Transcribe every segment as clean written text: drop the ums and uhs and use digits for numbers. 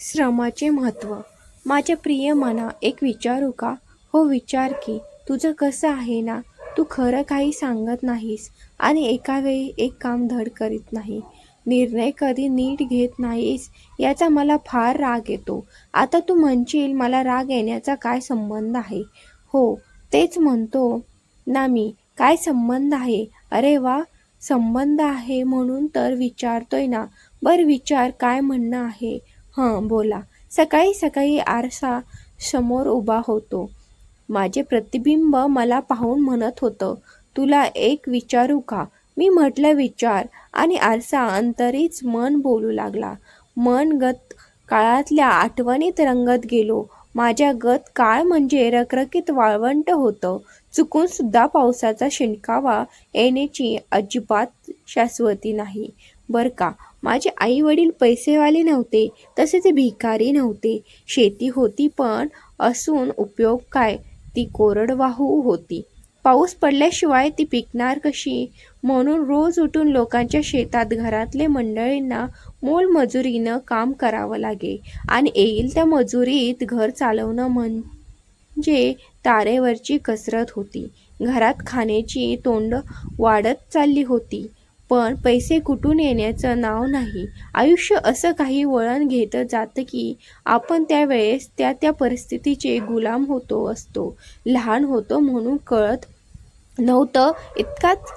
श्रमाचे महत्त्व. माझ्या प्रिय मना, एक विचारू का? हो विचार की. तुझं कसं आहे ना? तू खरं काही सांगत नाहीस आणि एका वेळी एक काम धड करीत नाही. निर्णय कधी नीट घेत नाहीस याचा मला फार राग येतो. आता तू म्हणशील मला राग येण्याचा काय संबंध आहे? हो, तेच म्हणतो ना मी. काय संबंध आहे? अरे वा, संबंध आहे म्हणून तर विचारतोय ना. बरं विचार, काय म्हणणं आहे? हं, बोला. सकाळी सकाळी आरसा समोर उभा होतो. माझे प्रतिबिंब मला पाहून म्हणत होतं, तुला एक विचारू का? मी म्हटलं विचार, आणि आरसा अंतरीच मन बोलू लागला. मन गत काळातल्या आठवणीत रंगत गेलो. माझ्या गत काळ म्हणजे रखरखीत वाळवंट होतं. चुकून सुद्धा पावसाचा शिंकावा येण्याची अजिबात शाश्वती नाही बरं का. माझे आई वडील पैसेवाले नव्हते, तसे ते भिकारी नव्हते. शेती होती, पण असून उपयोग काय? ती कोरडवाहू होती. पाऊस पडल्याशिवाय ती पिकणार कशी? म्हणून रोज उठून लोकांच्या शेतात घरातले मंडळींना मोलमजुरीनं काम करावं लागे आणि येईल त्या मजुरीत घर चालवणं म्हणजे तारेवरची कसरत होती. घरात खाण्याची तोंड वाढत चालली होती, पण पैसे कुठून येण्याचं नाव नाही. आयुष्य असं काही वळण घेत जातं की आपण त्यावेळेस त्या त्या परिस्थितीचे गुलाम होतो असतो. लहान होतो म्हणून कळत नव्हतं इतकाच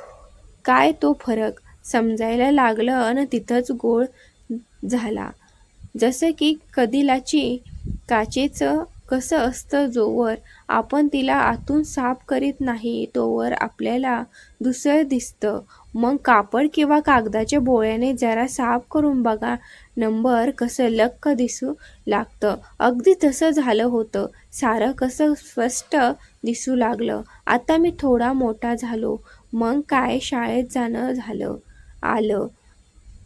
काय तो फरक. समजायला लागलं आणि तिथंच गोळ झाला. जसं की कदिलाची काचेचं कसं असतं, जोवर आपण तिला आतून साफ करीत नाही तोवर आपल्याला दुसरं दिसतं. मग कापड किंवा कागदाच्या बोळ्याने जरा साफ करून बघा, नंबर कसं लख्ख दिसू लागतं. अगदी तसं झालं होतं. सारं कसं स्पष्ट दिसू लागलं. आता मी थोडा मोठा झालो. मग काय, शाळेत जाणं आलं.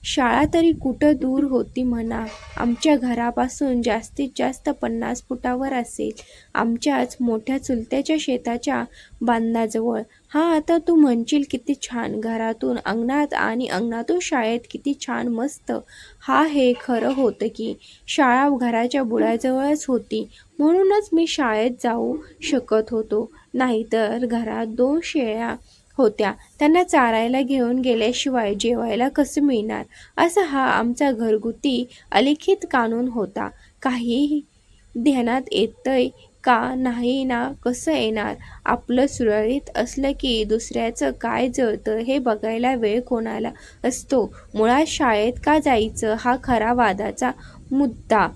शाळा तरी कुठं दूर होती म्हणा. आमच्या घरापासून जास्तीत जास्त 50 फुटावर असेल. आमच्याच मोठ्या चुलत्याच्या शेताच्या बांधाजवळ. हा, आता तू म्हणशील किती छान. घरातून अंगणात आणि अंगणातून शाळेत किती छान, मस्त. हा, हे खरं होतं की शाळा घराच्या बुडाजवळच होती, म्हणूनच मी शाळेत जाऊ शकत होतो. नाहीतर घरात 2 शेळ्या होत्या, त्यांना चारायला घेऊन गेल्याशिवाय जेवायला कसं मिळणार? असा हा आमचा घरगुती अलिखित कानून होता. काही ध्यानात येतंय का नाही ना? कसं येणार? आपलं सुरळीत असलं की दुसऱ्याचं काय जळतं हे बघायला वेळ कोणाला असतो? मुळात शाळेत का जायचं हा खरा वादाचा मुद्दा.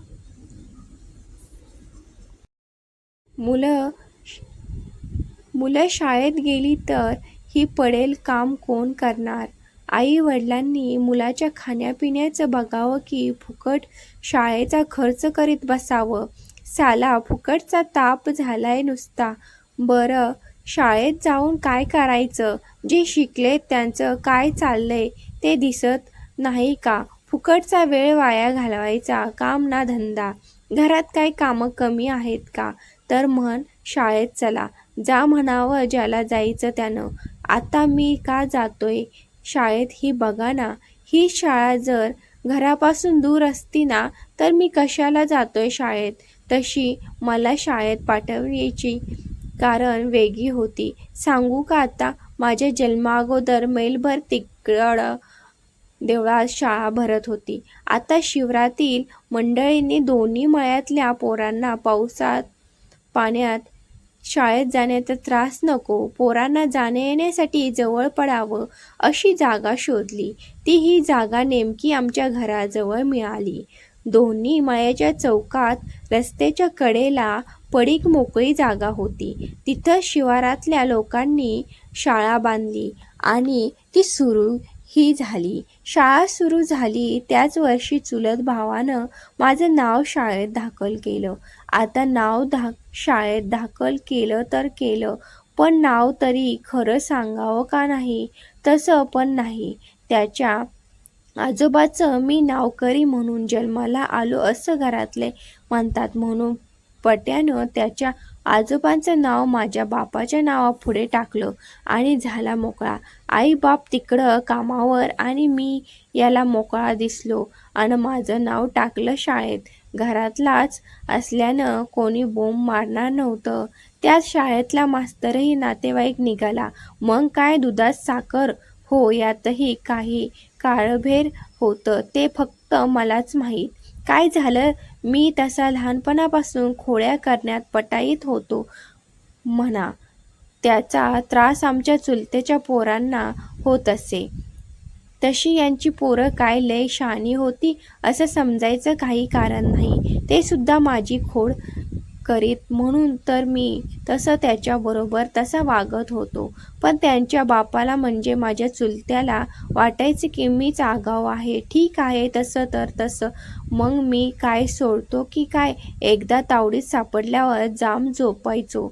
मुलं शाळेत गेली तर ही पडेल काम कोण करणार? आई वडिलांनी मुलाच्या खाण्यापिण्याचं बघावं की फुकट शाळेचा खर्च करीत बसावं? साला फुकटचा ताप झालाय नुसता. बरं, शाळेत जाऊन काय करायचं? जे शिकलेत त्यांचं काय चाललंय ते दिसत नाही का? फुकटचा वेळ वाया घालवायचा काम ना धंदा. घरात काय कामं कमी आहेत का? तर म्हण शाळेत चला. जा म्हणावं ज्याला जायचं त्यानं. आता मी का जातोय शाळेत ही बघा ना. ही शाळा जर घरापासून दूर असती ना, तर मी कशाला जातोय शाळेत? तशी मला शाळेत पाठवायची कारण वेगळी होती. सांगू का आता? माझ्या जन्माअगोदर मैलभर तिकडं देवळात शाळा भरत होती. आता शिवारातील मंडळींनी दोन्ही मळ्यातल्या पोरांना पावसात पाण्यात शाळेत जाण्याचा त्रास नको, पोरांना जाण्या-येण्यासाठी जवळ पडावं अशी जागा शोधली. ती ही जागा नेमकी आमच्या घराजवळ मिळाली. दोन्ही मळ्याच्या चौकात रस्त्याच्या कडेला पडीक मोकळी जागा होती. तिथं शिवारातल्या लोकांनी शाळा बांधली आणि ती सुरू ही झाली. शाळा सुरू झाली त्याच वर्षी चुलत भावानं माझं नाव शाळेत दाखल केलं. आता शाळेत दाखल केलं तर केलं, पण नाव तरी खरं सांगावं का नाही? तसं पण नाही. त्याच्या आजोबाचं मी नावकरी म्हणून जन्माला आलो असं घरातले म्हणतात, म्हणून पट्यानं त्याच्या आजोबांचं नाव माझ्या बापाच्या नावापुढे टाकलं आणि झाला मोकळा. आई बाप तिकडं कामावर आणि मी याला मोकळा दिसलो आणि माझं नाव टाकलं शाळेत. घरातलाच असल्यानं कोणी बोंब मारणार नव्हतं. त्यात शाळेतला मास्तरही नातेवाईक निघाला. मग काय दुधात साखर हो, यातही काही काळभेर होतं ते फक्त मलाच माहीत. काय झालं, मी तसा लहानपणापासून खोड्या करण्यात पटाईत होतो म्हणा. त्याचा त्रास आमच्या चुलत्याच्या पोरांना होत असे. तशी यांची पोरं काय लय शहाणी होती असं समजायचं काही कारण नाही. ते सुद्धा माझी खोड करीत म्हणून तर मी तसं त्याच्याबरोबर तसा वागत होतो. पण त्यांच्या बापाला म्हणजे माझ्या चुलत्याला वाटायचं की मीच आगाऊ आहे. ठीक आहे, तसं तर तसं. मग मी काय सोडतो की काय? एकदा तावडीत सापडल्यावर जाम झोपायचो.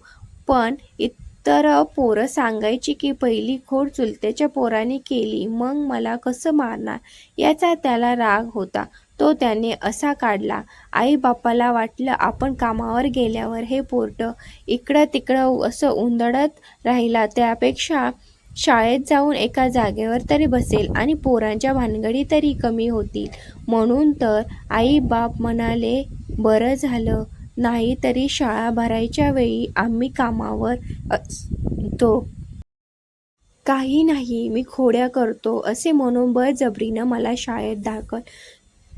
पण इतर पोरं सांगायची की पहिली खोड चुलत्याच्या पोराने केली, मग मला कसं मारणार याचा त्याला राग होता. तो त्याने असा काढला. आई बापाला वाटलं आपण कामावर गेल्यावर हे पोरटं इकडं तिकडं असं उंदडत राहिला त्यापेक्षा शाळेत जाऊन एका जागेवर तरी बसेल आणि पोरांच्या भानगडी तरी कमी होतील. म्हणून तर आई बाप म्हणाले बरं झालं, नाही तरी शाळा भरायच्या वेळी आम्ही कामावर असतो. काही नाही, मी खोड्या करतो असे म्हणून बळजबरीनं मला शाळेत दाखल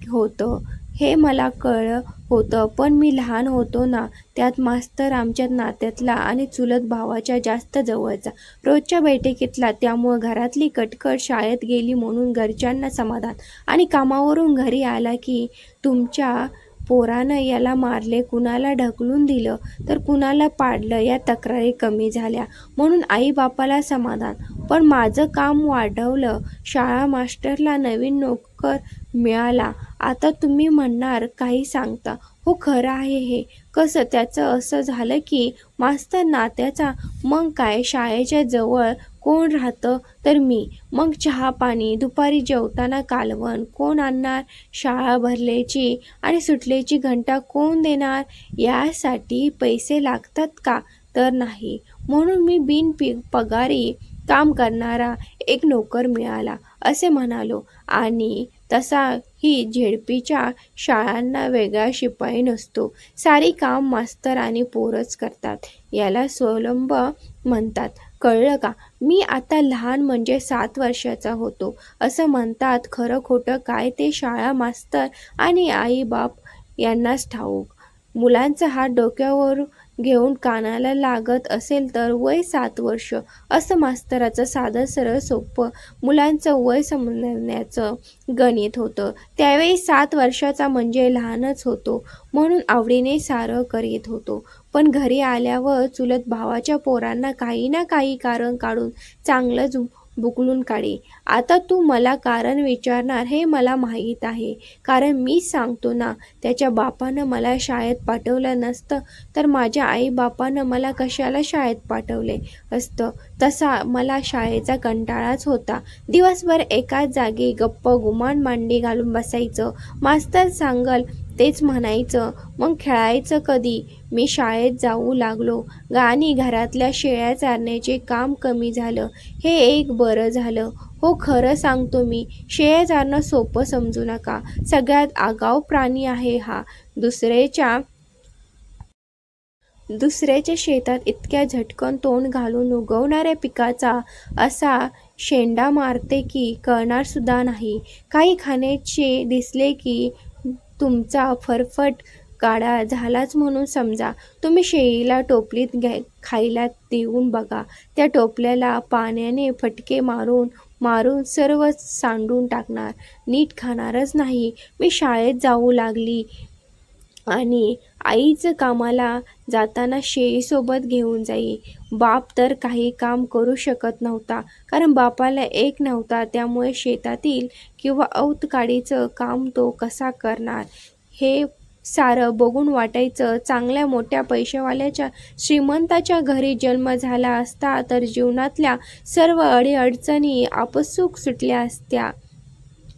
होतं. हे मला कळलं होतं, पण मी लहान होतो ना. त्यात मास्तर आमच्या नात्यातला आणि चुलत भावाच्या जास्त जवळचा, रोजच्या बैठकीतला. त्यामुळं घरातली कटकट शाळेत गेली म्हणून घरच्यांना समाधान आणि कामावरून घरी आला की तुमच्या पोरानं याला मारले, कुणाला ढकलून दिलं तर कुणाला पाडलं या तक्रारी कमी झाल्या म्हणून आई बापाला समाधान. पण माझं काम वाढवलं. शाळा मास्टरला नवीन नोकर मिळाला. आता तुम्ही म्हणणार काही सांगता. हो, खरं आहे हे. कसं? त्याचं असं झालं की मास्तर नात्याचा. मग काय, शाळेच्या जवळ कोण राहतं तर मी. मग चहा पाणी, दुपारी जेवताना कालवण कोण आणणार, शाळा भरल्याची आणि सुटल्याची घंटा कोण देणार, यासाठी पैसे लागतात का तर नाही. म्हणून मी पगारी काम करणारा एक नोकर मिळाला असे म्हणालो. आणि तसाही झेडपीच्या शाळांना वेगळा शिपाई नसतो. सारी काम मास्तर आणि पोरच करतात. याला स्वलंब म्हणतात. कळलं का? मी आता लहान म्हणजे 7 वर्षाचा होतो असं म्हणतात. खरं खोटं काय ते शाळा मास्तर आणि आई बाप यांनाच ठाऊक. मुलांचा हात डोक्यावर घेऊन कानाला लागत असेल तर वय 7 वर्ष असं मास्तराचं साधं सरळ सोपं मुलांचं वय समजण्याचं गणित होतं. त्यावेळी 7 वर्षाचा म्हणजे लहानच होतो म्हणून आवडीने सारं करीत होतो. पण घरी आल्यावर चुलत भावाच्या पोरांना काही ना काही कारण काढून चांगलंच बुकलून काढे. आता तू मला कारण विचारणार हे मला माहीत आहे, कारण मीच सांगतो ना. त्याच्या बापानं मला शाळेत पाठवलं नसतं तर माझ्या आई बापानं मला कशाला शाळेत पाठवले असतं. तसा मला शाळेचा कंटाळाच होता. दिवसभर एकाच जागी गप्प गुमान मांडी घालून बसायचं. मास्तर सांगल तेच म्हणायचं. मग खेळायचं कधी? मी शाळेत जाऊ लागलो आणि घरातल्या शेळ्या चारण्याचे काम कमी झालं. हे एक बरं झालं. हो, खरं सांगतो मी. शेळ्या चारणं सोपं समजू नका. सगळ्यात आगाऊ प्राणी आहे हा. दुसऱ्याच्या शेतात इतक्या झटकन तोंड घालून उगवणाऱ्या पिकाचा असा शेंडा मारते की कळणार सुद्धा नाही. काही खाण्याचे दिसले की तुमचा फरफट गाडा झालाच म्हणून समजा. तुम्ही शेळीला टोपलीत खायला देऊन बघा. त्या टोपल्याला पाण्याने फटके मारून मारून सर्व सांडून टाकणार. नीट खाणारच नाही. मी शाळेत जाऊ लागली आणि आईच कामाला जाताना शेळीसोबत घेऊन जाई. बाप तर काही काम करू शकत नव्हता, कारण बापाला एक नव्हता. त्यामुळे शेतातील किंवा औतकाडीचं काम तो कसा करणार हे सारं बघून वाटायचं चांगल्या मोठ्या पैशावाल्याच्या श्रीमंताच्या घरी जन्म झाला असता तर जीवनातल्या सर्व अडीअडचणी आपसूक सुटल्या असत्या.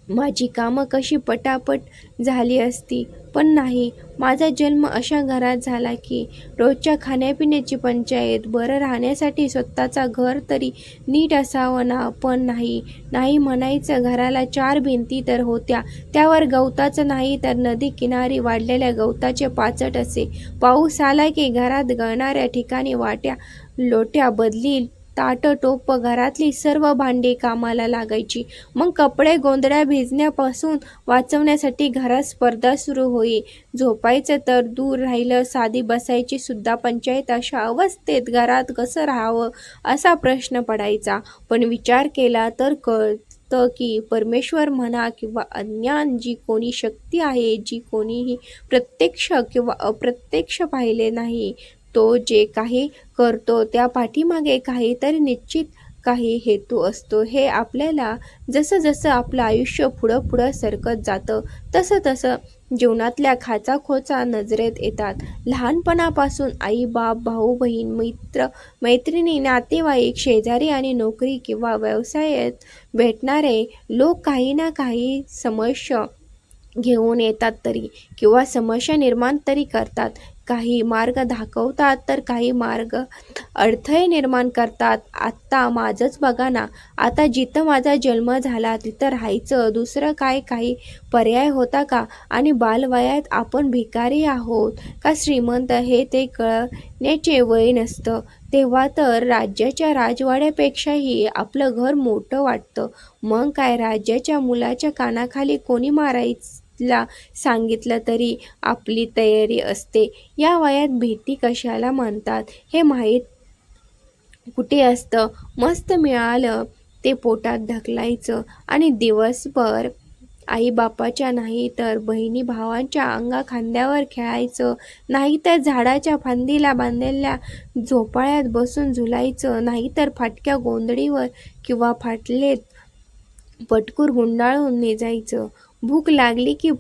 माझी कामं कशी पटापट झाली असती. पण नाही, माझा जन्म अशा घरात झाला की रोजच्या खाण्यापिण्याची पंचायत, बरं राहण्यासाठी स्वतःचं घर तरी नीट असावं ना, पण नाही. नाही म्हणायचं. घराला 4 भिंती तर होत्या, त्यावर गवताचं नाही तर नदी किनारी वाढलेल्या गवताचे पाचट असे. पाऊस आला की घरात गळणाऱ्या ठिकाणी वाट्या लोट्या बदली, ताटं टोपं, घरातली सर्व भांडी कामाला लागायची. मग कपडे गोंधळ्या भिजण्यापासून वाचवण्यासाठी घरात स्पर्धा सुरू होई. झोपायचं तर दूर राहिलं, साधी बसायची सुद्धा पंचायत. अशा अवस्थेत घरात कसं राहावं असा प्रश्न पडायचा. पण विचार केला तर कळतं की परमेश्वर म्हणा किंवा अज्ञान, जी कोणी शक्ती आहे, जी कोणीही प्रत्यक्ष किंवा अप्रत्यक्ष पाहिले नाही, तो जे काही करतो त्या पाठीमागे काहीतरी निश्चित काही हेतू असतो. हे आपल्याला जसं जसं आपलं आयुष्य पुढं पुढं सरकत जातं तसं तसं जीवनातल्या खाचाखोचा नजरेत येतात. लहानपणापासून आई बाप, भाऊ बहीण, मित्र मैत्रिणी, नातेवाईक, शेजारी आणि नोकरी किंवा व्यवसायात भेटणारे लोक काही ना काही समस्या घेऊन येतात तरी, किंवा समस्या निर्माण तरी करतात. काही मार्ग दाखवतात तर काही मार्ग अडथळे निर्माण करतात. आत्ता माझंच बघा ना, आता जिथं माझा जन्म झाला तिथं राहायचं, दुसरं काय काही पर्याय होता का? आणि बालवयात आपण भिकारी आहोत का श्रीमंत हे ते कळण्याचे वय नसतं. तेव्हा तर राज्याच्या राजवाड्यापेक्षाही आपलं घर मोठं वाटतं. मग काय, राज्याच्या मुलाच्या कानाखाली कोणी मारायला सांगितलं तरी आपली तयारी असते. या वयात भीती कशाला म्हणतात हे माहीत कुठे असतं. मस्त मिळालं ते पोटात ढकलायचं आणि दिवसभर आई-बापाच्या नाही तर बहिणी भावांच्या अंगाखांद्यावर खेळायचं, नाहीतर झाडाच्या फांदीला बांधलेल्या झोपाळ्यात बसून झुलायचं, नाहीतर फाटक्या गोंधळीवर किंवा फाटलेत पटकूर गुंडाळून निजायचं. भूक लागली की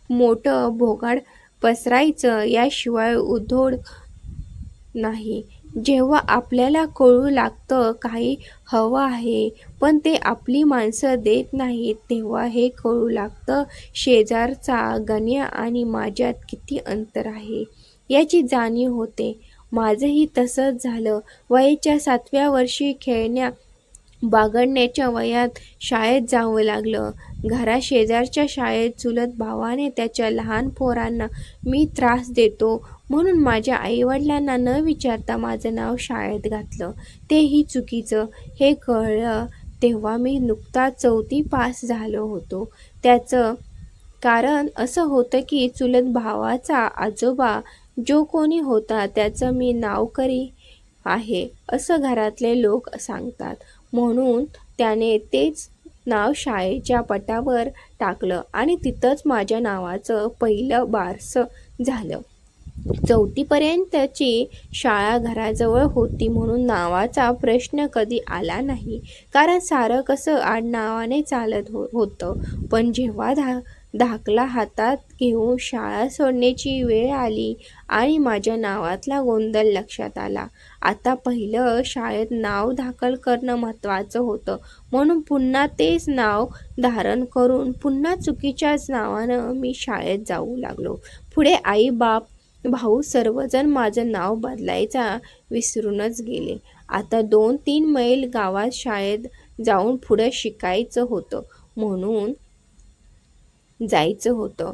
मोठं भोगाड पसरायचं, याशिवाय उधोड नाही. जेव्हा आपल्याला कळू लागतं काही हवं आहे पण ते आपली माणसं देत नाहीत, तेव्हा हे कळू लागतं शेजारचा गण्या आणि माझ्यात किती अंतर आहे याची जाणीव होते. माझंही तसंच झालं. वयाच्या 7व्या वर्षी खेळण्या बागडण्याच्या वयात शाळेत जावं लागलं. घराशेजारच्या शाळेत चुलत भावाने त्याच्या लहान पोरांना मी त्रास देतो म्हणून माझ्या आईवडिलांना न विचारता माझं नाव शाळेत घातलं. तेही चुकीचं. हे कळलं तेव्हा मी नुकताच 4थी पास झालो होतो. त्याचं कारण असं होतं की चुलत भावाचा आजोबा जो कोणी होता त्याचं मी नावकरी आहे असं घरातले लोक सांगतात, म्हणून त्याने तेच नाव शाळेच्या पटावर टाकलं आणि तिथंच माझ्या नावाचं पहिलं बारसं झालं. 4थीपर्यंतची शाळा घराजवळ होती म्हणून नावाचा प्रश्न कधी आला नाही, कारण सारं कसं आडनावाने चालत होतं. पण जेव्हा दाखला हातात घेऊन शाळा सोडण्याची वेळ आली आणि माझ्या नावातला गोंधळ लक्षात आला. आता पहिलं शाळेत नाव दाखल करणं महत्त्वाचं होतं, म्हणून पुन्हा तेच नाव धारण करून पुन्हा चुकीच्याच नावानं मी शाळेत जाऊ लागलो. पुढे आई बाप, भाऊ सर्वजण माझं नाव बदलायचा विसरूनच गेले. आता 2-3 मैल गावात शाळेत जाऊन पुढं शिकायचं होतं म्हणून जायचं होतं.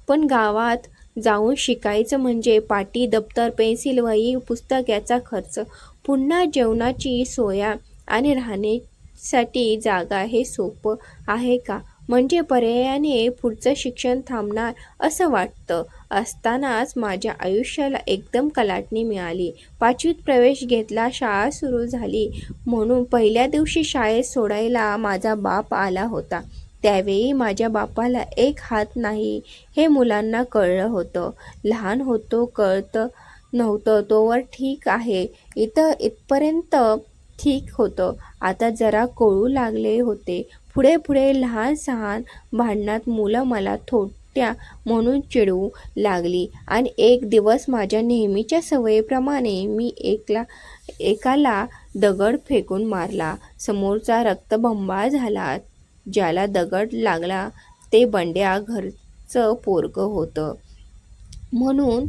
पण गावात जाऊन शिकायचं म्हणजे पाटी, दप्तर, पेन्सिल, वही, पुस्तक याचा खर्च, पुन्हा जेवणाची सोया आणि राहण्यासाठी जागा. हे सोपं आहे का? म्हणजे पर्यायाने पुढचं शिक्षण थांबणार असं वाटतं. असतानाच माझ्या आयुष्याला एकदम कलाटणी मिळाली. 5वीत प्रवेश घेतला. शाळा सुरू झाली म्हणून पहिल्या दिवशी शाळेत सोडायला माझा बाप आला होता. त्यावेळी माझ्या बापाला एक हात नाही हे मुलांना कळलं होतं. लहान होतो, कळत नव्हतं तोवर ठीक आहे. इथपर्यंत ठीक होतं. आता जरा कळू लागले होते. पुढे पुढे लहान सहान भांडणात मुलं मला थोट्या म्हणून चिडवू लागली आणि एक दिवस माझ्या नेहमीच्या सवयीप्रमाणे मी एकाला दगड फेकून मारला. समोरचा रक्तबंबाळ झाला. ज्याला दगड लागला ते बंड्या मास्टरचं पोरगं होतं. म्हणून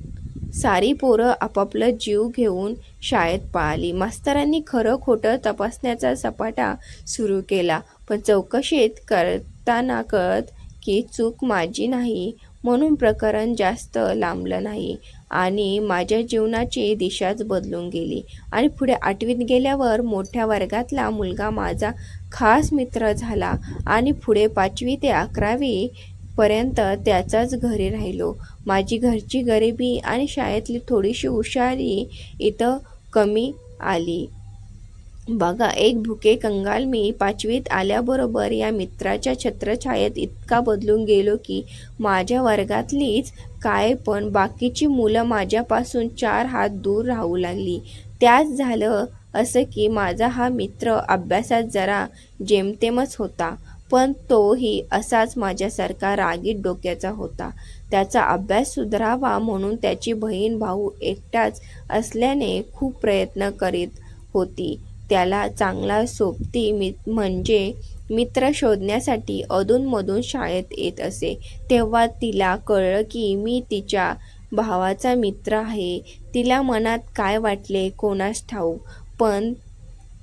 सारी पोरं आपापला जीव घेऊन शाळेत पळाली. मास्तरांनी खरं खोटं तपासण्याचा सपाटा सुरू केला. पण चौकशीत करताना कळत की चूक माझी नाही, म्हणून प्रकरण जास्त लांबलं नाही आणि माझ्या जीवनाची दिशाच बदलून गेली. आणि पुढे 8वीत गेल्यावर मोठ्या वर्गातला मुलगा माझा खास मित्र झाला आणि पुढे 5वी ते 11वी पर्यंत त्याच्याच घरी राहिलो. माझी घरची गरिबी आणि शाळेतली थोडीशी हुशारी इथं कमी आली. बघा, एक भुके कंगाल मी 5वीत आल्याबरोबर या मित्राच्या छत्रछायेत इतका बदलून गेलो की माझ्या वर्गातलीच काय पण बाकीची मुलं माझ्यापासून 4 हात दूर राहू लागली. त्यात झालं असं की माझा हा मित्र अभ्यासात जरा जेमतेमच होता, पण तोही असाच माझ्यासारखा रागीट डोक्याचा होता. त्याचा अभ्यास सुधारावा म्हणून त्याची बहीण भाऊ एकटाच असल्याने खूप प्रयत्न करीत होती. त्याला चांगला सोबती म्हणजे मित्र शोधण्यासाठी अधूनमधून शाळेत येत असे. तेव्हा तिला कळलं की मी तिच्या भावाचा मित्र आहे. तिला मनात काय वाटले कोणास ठाऊक, पण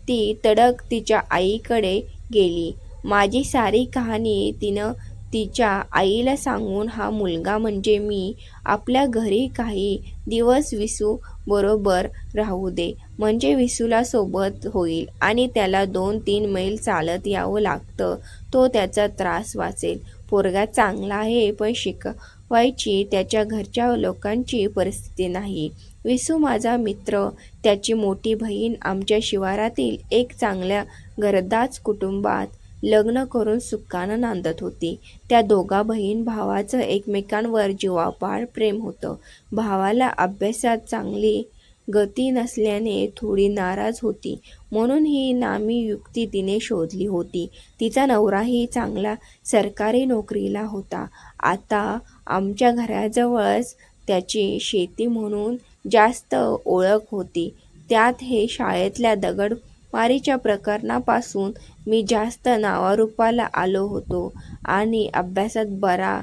ती तडक तिच्या आईकडे गेली. माझी सारी कहाणी तिनं तिच्या आईला सांगून हा मुलगा म्हणजे मी आपल्या घरी काही दिवस विसू बरोबर राहू दे, म्हणजे विसूला सोबत होईल आणि त्याला 2-3 मैल चालत यावं लागतं, तो त्याचा त्रास वाचेल. पोरगा चांगला आहे, पण शिकवायची त्याच्या घरच्या लोकांची परिस्थिती नाही. विसू माझा मित्र, त्याची मोठी बहीण आमच्या शिवारातील एक चांगल्या घरदाच कुटुंबात लग्न करून सुखानं नांदत होती. त्या दोघा बहीण भावाचं एकमेकांवर जीवापाड प्रेम होतं. भावाला अभ्यासात चांगली गती नसल्याने थोडी नाराज होती, म्हणून ही नामी युक्ती तिने शोधली होती. तिचा नवराही चांगला सरकारी नोकरीला होता. आता आमच्या घराजवळच त्याची शेती म्हणून जास्त ओळख होती. त्यात हे शाळेतल्या दगडमारीच्या प्रकरणापासून मी जास्त नावारूपाला आलो होतो आणि अभ्यासात बरा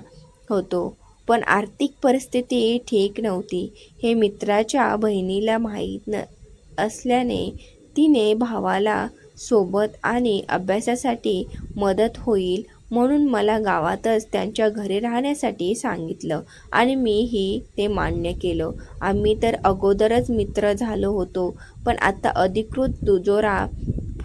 होतो, पण आर्थिक परिस्थिती ठीक नव्हती हे मित्राच्या बहिणीला माहीत असल्याने तिने भावाला सोबत आणि अभ्यासासाठी मदत होईल म्हणून मला गावातच त्यांच्या घरी राहण्यासाठी सांगितलं आणि मीही ते मान्य केलं. आम्ही तर अगोदरच मित्र झालो होतो, पण आता अधिकृत दुजोरा.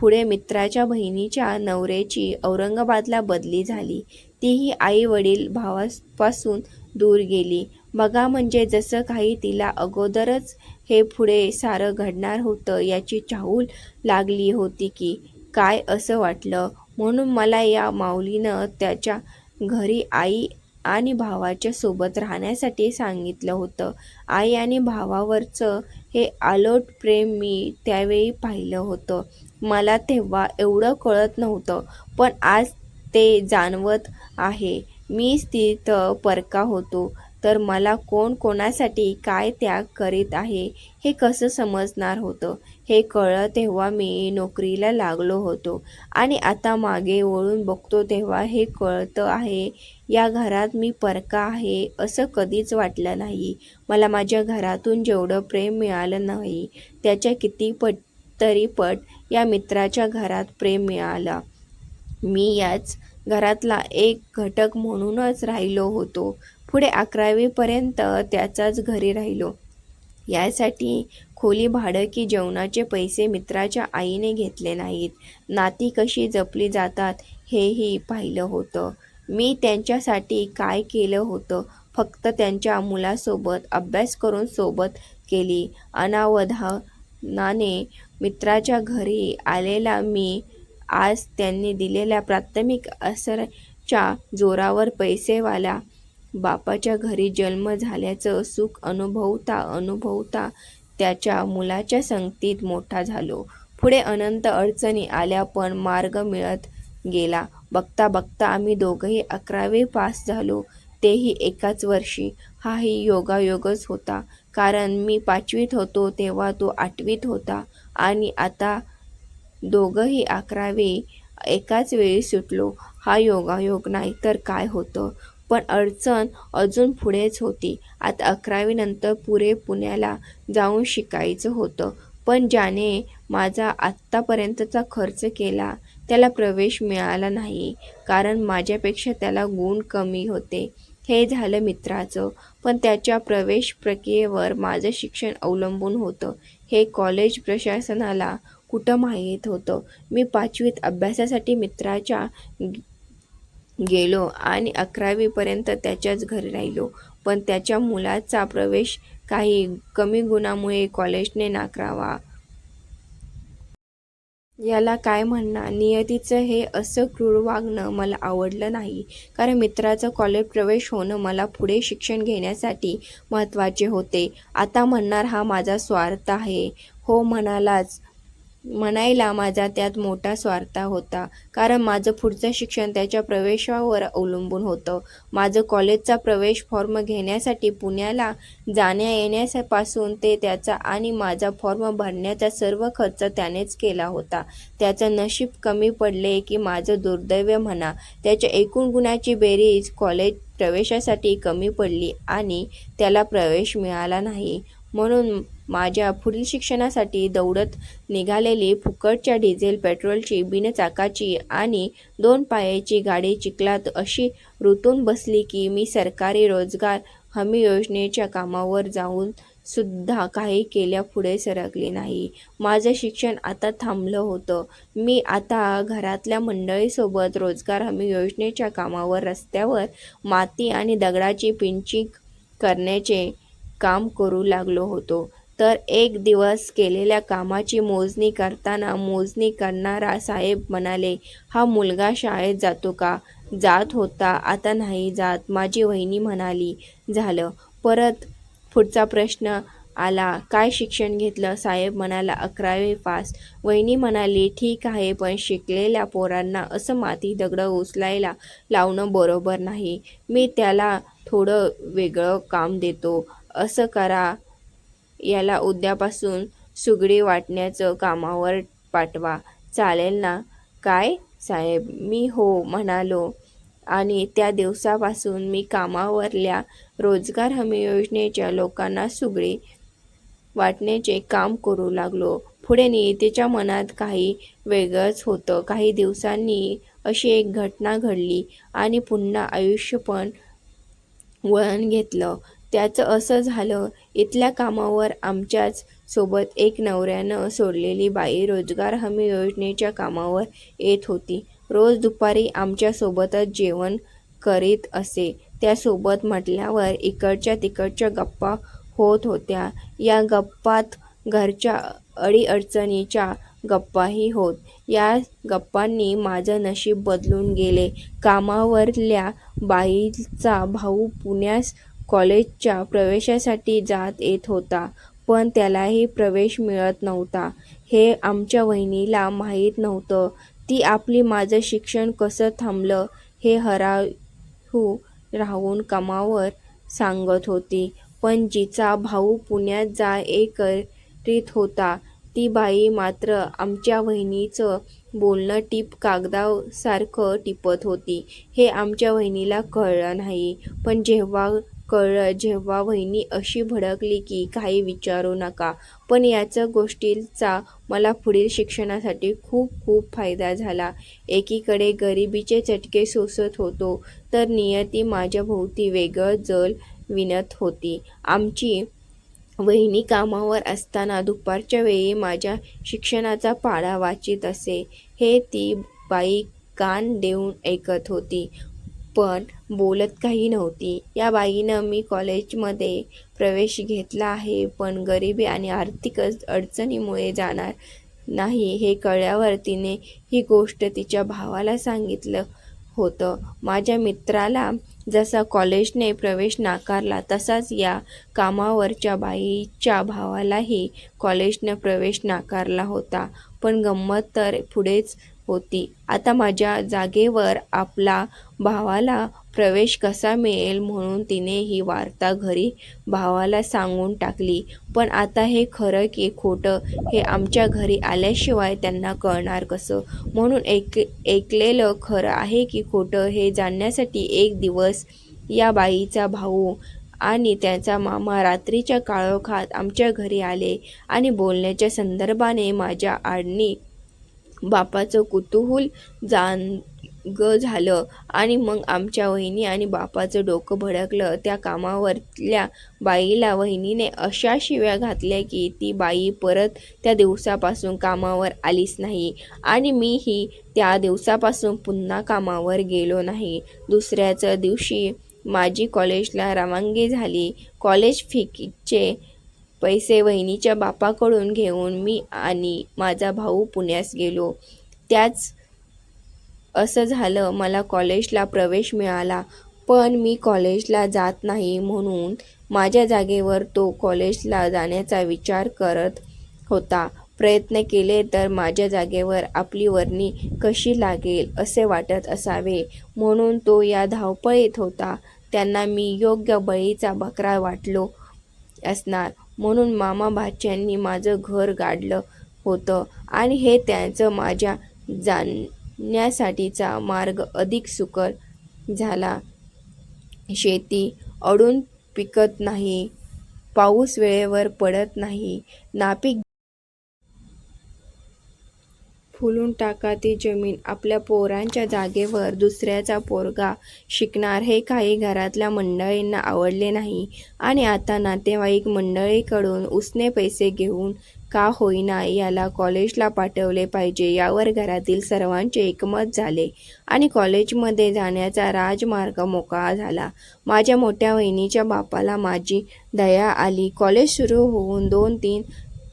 पुढे मित्राच्या बहिणीच्या नवऱ्याची औरंगाबादला बदली झाली. तीही आई वडील भावापासून दूर गेली. बघा, म्हणजे जसं काही तिला अगोदरच हे पुढे सारं घडणार होतं याची चाहूल लागली होती की काय असं वाटलं. म्हणून मला या माऊलीनं त्याच्या घरी आई आणि भावाच्या सोबत राहण्यासाठी सांगितलं होतं. आई आणि भावावरचं हे अलोट प्रेम मी त्यावेळी पाहिलं होतं. मला तेव्हा एवढं कळत नव्हतं, पण आज ते जाणवत आहे. मीच तिथं परका होतो तर मला कोण कोणासाठी काय त्याग करीत आहे हे कसं समजणार होतं. हे कळलं तेव्हा मी नोकरीला लागलो होतो आणि आता मागे वळून बघतो तेव्हा हे कळतं आहे, या घरात मी परका आहे असं कधीच वाटलं नाही. मला माझ्या घरातून जेवढं प्रेम मिळालं नाही त्याच्या कितीपट तरीपट या मित्राच्या घरात प्रेम मिळालं. मी याच घरातला एक घटक म्हणूनच राहिलो होतो. पुढे 11वीपर्यंत त्याच्याच घरी राहिलो. यासाठी खोली भाडं की जेवणाचे पैसे मित्राच्या आईने घेतले नाहीत. नाती कशी जपली जातात हेही पाहिलं होतं. मी त्यांच्यासाठी काय केलं होतं, फक्त त्यांच्या मुलासोबत अभ्यास करून सोबत केली. अनावधानाने मित्राच्या घरी आलेला मी आज त्यांनी दिलेल्या प्राथमिक आसऱ्याच्या जोरावर पैसेवाल्या बापाच्या घरी जन्म झाल्याचं सुख अनुभवता त्याच्या मुलाच्या संगतीत मोठा झालो. पुढे अनंत अडचणी आल्या, पण मार्ग मिळत गेला. बघता बघता आम्ही दोघंही 11वी पास झालो, तेही एकाच वर्षी. हाही योगायोगच होता, कारण मी 5वीत होतो तेव्हा तो 8वीत होता आणि आता दोघंही 11वी एकाच वेळी सुटलो. हा योगायोग नाही तर काय होतं. पण अडचण अजून पुढेच होती. आता 11वी नंतर पुण्याला जाऊन शिकायचं होतं. पण ज्याने माझा आत्तापर्यंतचा खर्च केला त्याला प्रवेश मिळाला नाही, कारण माझ्यापेक्षा त्याला गुण कमी होते. हे झालं मित्राचं. पण त्याच्या प्रवेश प्रक्रियेवर माझं शिक्षण अवलंबून होतं हे कॉलेज प्रशासनाला कुठं माहीत होतं. मी 5वीत अभ्यासासाठी मित्राच्या गेलो आणि 11वीपर्यंत त्याच्याच घरी राहिलो. पण त्याच्या मुलाचा प्रवेश काही कमी गुणामुळे कॉलेजने नाकारला. याला काय म्हणणार? नियतीचं हे असं क्रूर वागणं मला आवडलं नाही. कारण मित्राचा कॉलेज प्रवेश होणं मला पुढे शिक्षण घेण्यासाठी महत्त्वाचे होते. आता म्हणणार हा माझा स्वार्थ आहे. हो, म्हणायला माझा त्यात मोठा स्वार्थ होता. कारण माझं पुढचं शिक्षण त्याच्या प्रवेशावर अवलंबून होतं. माझं कॉलेजचा प्रवेश फॉर्म घेण्यासाठी पुण्याला जाण्या-येण्यापासून ते त्याचा आणि माझा फॉर्म भरण्याचा सर्व खर्च त्यानेच केला होता. त्याचं नशीब कमी पडले की माझं दुर्दैव म्हणा. त्याच्या एकूण गुणांची बेरीज कॉलेज प्रवेशासाठी कमी पडली आणि त्याला प्रवेश मिळाला नाही. म्हणून माझ्या पुढील शिक्षणासाठी दौडत निघालेली फुकटच्या डिझेल पेट्रोलची, बिनचाकाची आणि 2 पायाची गाडी चिखलात अशी रुतून बसली की मी सरकारी रोजगार हमी योजनेच्या कामावर जाऊन सुद्धा काही केल्या पुढे सरकले नाही. माझं शिक्षण आता थांबलं होतं. मी आता घरातल्या मंडळीसोबत रोजगार हमी योजनेच्या कामावर रस्त्यावर माती आणि दगडाची पिंचिंग करण्याचे काम करू लागलो होतो. तर एक दिवस केलेल्या कामाची मोजणी करताना मोजणी करणारा साहेब म्हणाले, हा मुलगा शाळेत जातो का? जात होता, आता नाही जात. माझी वहिनी म्हणाली, झालं. परत पुढचा प्रश्न आला, काय शिक्षण घेतलं? साहेब म्हणाला, 11वी पास. वहिनी म्हणाली, ठीक आहे, पण शिकलेल्या पोरांना असं माती दगडं उचलायला लावणं बरोबर नाही. मी त्याला थोडं वेगळं काम देतो. असं करा, याला उद्यापासून सुगडी वाटण्याचं कामावर पाठवा. चालेल ना? काय साहेब? मी हो म्हणालो आणि त्या दिवसापासून मी कामावरल्या रोजगार हमी योजनेच्या लोकांना सुगडी वाटण्याचे काम करू लागलो. पुढे नियतीच्या मनात काही वेगळंच होतं. काही दिवसांनी अशी एक घटना घडली आणि पुन्हा आयुष्य पण वळण घेतलं. त्याचं असं झालं, इथल्या कामावर आमच्याच सोबत एक नवऱ्यानं सोडलेली बाई रोजगार हमी योजनेच्या कामावर येत होती. रोज दुपारी आमच्यासोबतच जेवण करीत असे. त्यासोबत म्हटल्यावर इकडच्या तिकडच्या गप्पा होत होत्या. या गप्पात घरच्या अडीअडचणीच्या गप्पाही होत. या गप्पांनी माझं नशीब बदलून गेले. कामावरल्या बाईचा भाऊ पुण्यास कॉलेजच्या प्रवेशासाठी जात येत होता, पण त्यालाही प्रवेश मिळत नव्हता. हे आमच्या वहिनीला माहीत नव्हतं. ती आपली माझं शिक्षण कसं थांबलं हे हराहू राहून कामावर सांगत होती. पण जिचा भाऊ पुण्यात जा-ये करीत होता ती बाई मात्र आमच्या वहिनीचं बोलणं टीप कागदासारखं टिपत होती. हे आमच्या वहिनीला कळलं नाही. पण जेव्हा कळलं, जेव्हा वहिनी अशी भडकली की काही विचारू नका. पण याच गोष्टीचा मला पुढील शिक्षणासाठी खूप खूप फायदा झाला. एकीकडे गरिबीचे चटके सोसत होतो, तर नियती माझ्याभोवती वेगळं जल विणत होती. आमची वहिनी कामावर असताना दुपारच्या वेळी माझ्या शिक्षणाचा पाढा वाचीत असे. हे ती बाई कान देऊन ऐकत होती, पण बोलत काही नव्हती. या बाईनं मी कॉलेजमध्ये प्रवेश घेतला आहे, पण गरिबी आणि आर्थिक अडचणीमुळे जाणार नाही हे कळल्यावर तिने ही गोष्ट तिच्या भावाला सांगितलं होतं. माझ्या मित्राला जसा कॉलेजने प्रवेश नाकारला तसाच या कामावरच्या बाईच्या भावालाही कॉलेजनं प्रवेश नाकारला होता. पण गंमत तर पुढेच होती. आता माझ्या जागेवर आपला भावाला प्रवेश कसा मिळेल म्हणून तिने ही वार्ता घरी भावाला सांगून टाकली. पण आता हे खरं की खोटं हे आमच्या घरी आल्याशिवाय त्यांना कळणार कसं? म्हणून ऐकलेलं खरं आहे की खोटं हे जाणण्यासाठी एक दिवस या बाईचा भाऊ आणि त्यांचा मामा रात्रीच्या काळोखात आमच्या घरी आले आणि बोलण्याच्या संदर्भाने माझ्या आणि बापाचं कुतूहल जाग झालं आणि मग आमच्या वहिनी आणि बापाचं डोकं भडकलं. त्या कामावरल्या बाईला वहिनीने अशा शिव्या घातल्या की ती बाई परत त्या दिवसापासून कामावर आलीच नाही आणि मीही त्या दिवसापासून पुन्हा कामावर गेलो नाही. दुसऱ्याच दिवशी माझी कॉलेजला रवानगी झाली. कॉलेज फीचे पैसे वहिनीच्या बापाकडून घेऊन मी आणि माझा भाऊ पुण्यास गेलो. त्याच असं झालं, मला कॉलेजला प्रवेश मिळाला. पण मी कॉलेजला जात नाही म्हणून माझ्या जागेवर तो कॉलेजला जाण्याचा विचार करत होता. प्रयत्न केले तर माझ्या जागेवर आपली वर्णी कशी लागेल असे वाटत असावे म्हणून तो या धावपळीत होता. त्यांना मी योग्य बळीचा बकरा वाटलो असणार म्हणून मामा भाच्यांनी माझं घर गाडलं होतं आणि हे त्यांचं माझ्या जाण्यासाठीचा मार्ग अधिक सुकर झाला. शेती अडून पिकत नाही, पाऊस वेळेवर पडत नाही, नापीक फुलून टाका ती जमीन. आपल्या पोरांच्या जागेवर दुसऱ्याचा पोरगा शिकणार हे काही घरातल्या मंडळींना आवडले नाही आणि आता नातेवाईक मंडळीकडून उसने पैसे घेऊन का होईना याला कॉलेजला पाठवले पाहिजे यावर घरातील सर्वांचे एकमत झाले आणि कॉलेजमध्ये जाण्याचा राजमार्ग मोकळा झाला. माझ्या मोठ्या वहिनीच्या बापाला माझी दया आली. कॉलेज सुरू होऊन 2-3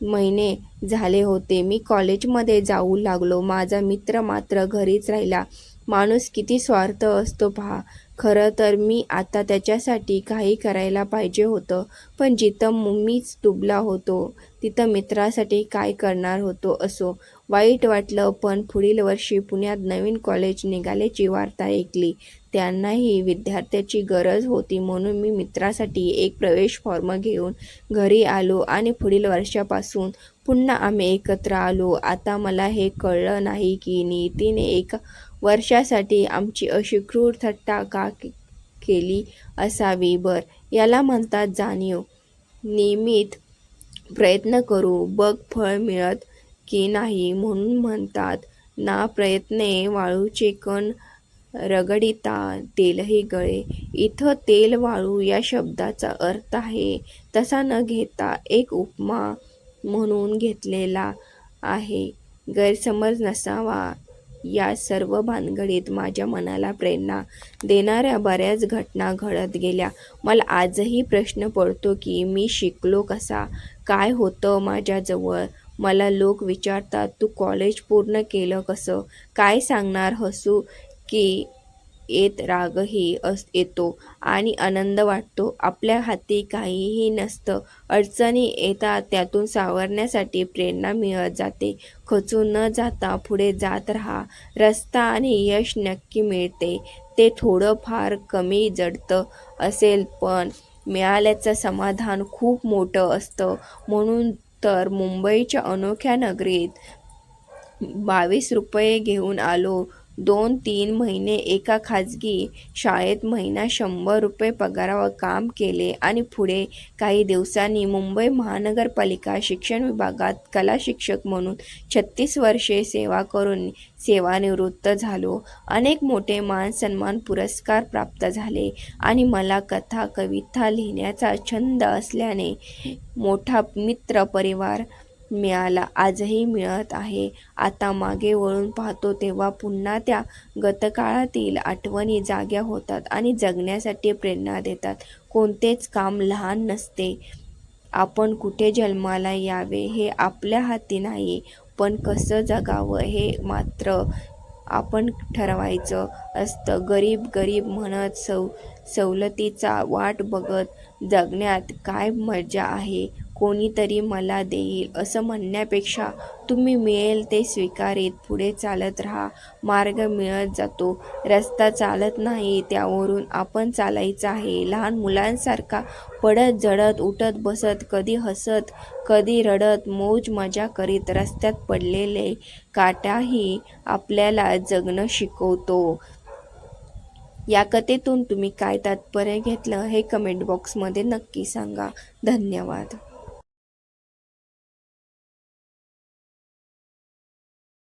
महिने झाले होते. मी कॉलेजमध्ये जाऊ लागलो. माझा मित्र मात्र घरीच राहिला. माणूस किती स्वार्थ असतो पहा. खरं तर मी आता त्याच्यासाठी काही करायला पाहिजे होतं, पण जिथं मीच डुबला होतो तिथं मित्रासाठी काय करणार होतो. असो, वाईट वाटलं. पण पुढील वर्षी पुण्यात नवीन कॉलेज निघाल्याची वार्ता ऐकली. त्यांनाही विद्यार्थ्याची गरज होती म्हणून मी मित्रासाठी एक प्रवेश फॉर्म घेऊन घरी आलो आणि पुढील वर्षापासून पुन्हा आम्ही एकत्र आलो. आता मला हे कळलं नाही की नियतीने एका वर्षासाठी आमची अशी क्रूर थट्टा का केली असावी. याला म्हणतात जाणीव. नियमित प्रयत्न करू बघ फळ मिळत की नाही म्हणून म्हणतात ना, प्रयत्ने वाळूचे कण रगडिता तेलही गळे. इथं तेल वाळू या शब्दाचा अर्थ आहे तसा न घेता एक उपमा म्हणून घेतलेला आहे. गैरसमज नसावा. या सर्व भानगडीत माझ्या मनाला प्रेरणा देणाऱ्या बऱ्याच घटना घडत गेल्या. मला आजही प्रश्न पडतो की मी शिकलो कसा, काय होतं माझ्याजवळ. मला लोक विचारतात, तू कॉलेज पूर्ण केलं कसं? काय सांगणार? हसू की येत रागही येतो आणि आनंद वाटतो. आपल्या हाती काहीही नसतं. अडचणी येतात, त्यातून सावरण्यासाठी प्रेरणा मिळत जाते. खचून न जाता पुढे जात राहा. रस्ता आणि यश नक्की मिळते. ते थोडं फार कमी जडतं असेल पण मिळाल्याचं समाधान खूप मोठं असतं. म्हणून तर मुंबईच्या अनोख्या नगरीत 22 रुपये घेऊन आलो. 2-3 महिने एका खाजगी शाळेत महिना 100 रुपये पगारावर काम केले आणि पुढे काही दिवसांनी मुंबई महानगरपालिका शिक्षण विभागात कला शिक्षक म्हणून 36 वर्षे सेवा करून सेवानिवृत्त झालो. अनेक मोठे मान सन्मान पुरस्कार प्राप्त झाले आणि मला कथा कविता लिहिण्याचा छंद असल्याने मोठा मित्र परिवार मिळाला, आजही मिळत आहे. आता मागे वळून पाहतो तेव्हा पुन्हा त्या गतकाळातील आठवणी जाग्या होतात आणि जगण्यासाठी प्रेरणा देतात. कोणतेच काम लहान नसते. आपण कुठे जन्माला यावे हे आपल्या हाती नाही, पण कसं जगावं हे मात्र आपण ठरवायचं असतं. गरीब गरीब म्हणत सवलतीचा वाट बघत जगण्यात काय मजा आहे. कोणीतरी मला देईल असं म्हणण्यापेक्षा तुम्ही मिळेल ते स्वीकारीत पुढे चालत राहा. मार्ग मिळत जातो. रस्ता चालत नाही, त्यावरून आपण चालायचं आहे. लहान मुलांसारखा पडत झडत उठत बसत, कधी हसत कधी रडत, मौज मजा करीत रस्त्यात पडलेले काटाही आपल्याला जगणं शिकवतो. या कथेतून तुम्ही काय तात्पर्य घेतलं हे कमेंट बॉक्समध्ये नक्की सांगा. धन्यवाद.